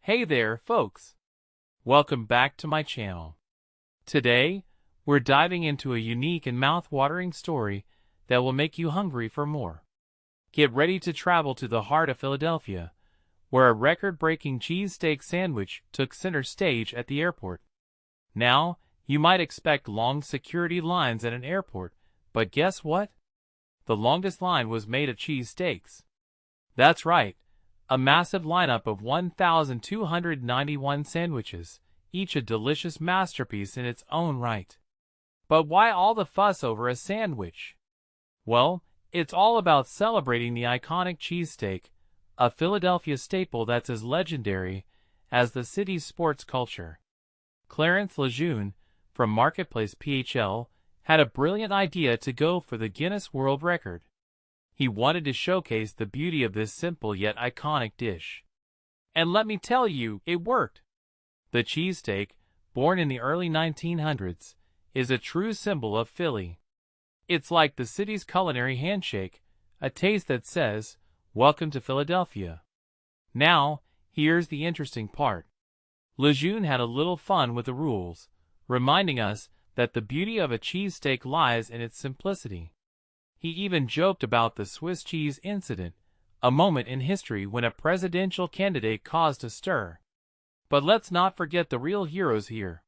Hey there, folks! Welcome back to my channel. Today, we're diving into a unique and mouth-watering story that will make you hungry for more. Get ready to travel to the heart of Philadelphia, where a record-breaking cheesesteak sandwich took center stage at the airport. Now, you might expect long security lines at an airport, but guess what? The longest line was made of cheesesteaks. That's right. A massive lineup of 1,291 sandwiches, each a delicious masterpiece in its own right. But why all the fuss over a sandwich? Well, it's all about celebrating the iconic cheesesteak, a Philadelphia staple that's as legendary as the city's sports culture. Clarence Lejeune, from Marketplace PHL, had a brilliant idea to go for the Guinness World Record. He wanted to showcase the beauty of this simple yet iconic dish. And let me tell you, it worked. The cheesesteak, born in the early 1900s, is a true symbol of Philly. It's like the city's culinary handshake, a taste that says, "Welcome to Philadelphia." Now, here's the interesting part. Lejeune had a little fun with the rules, reminding us that the beauty of a cheesesteak lies in its simplicity. He even joked about the Swiss cheese incident, a moment in history when a presidential candidate caused a stir. But let's not forget the real heroes here.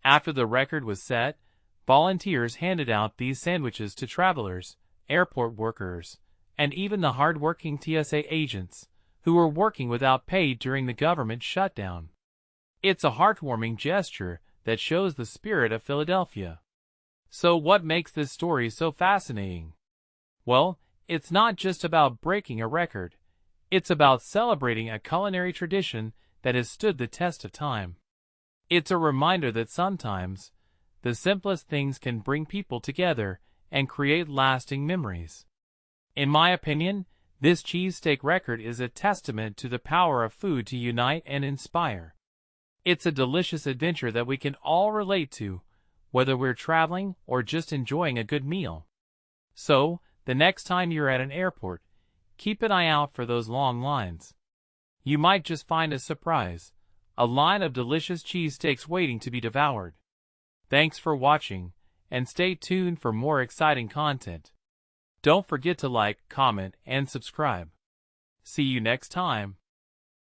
After the record was set, volunteers handed out these sandwiches to travelers, airport workers, and even the hard-working TSA agents, who were working without pay during the government shutdown. It's a heartwarming gesture that shows the spirit of Philadelphia. So what makes this story so fascinating? Well, it's not just about breaking a record. It's about celebrating a culinary tradition that has stood the test of time. It's a reminder that sometimes, the simplest things can bring people together and create lasting memories. In my opinion, this cheesesteak record is a testament to the power of food to unite and inspire. It's a delicious adventure that we can all relate to, whether we're traveling or just enjoying a good meal. So, the next time you're at an airport, keep an eye out for those long lines. You might just find a surprise, a line of delicious cheesesteaks waiting to be devoured. Thanks for watching, and stay tuned for more exciting content. Don't forget to like, comment, and subscribe. See you next time.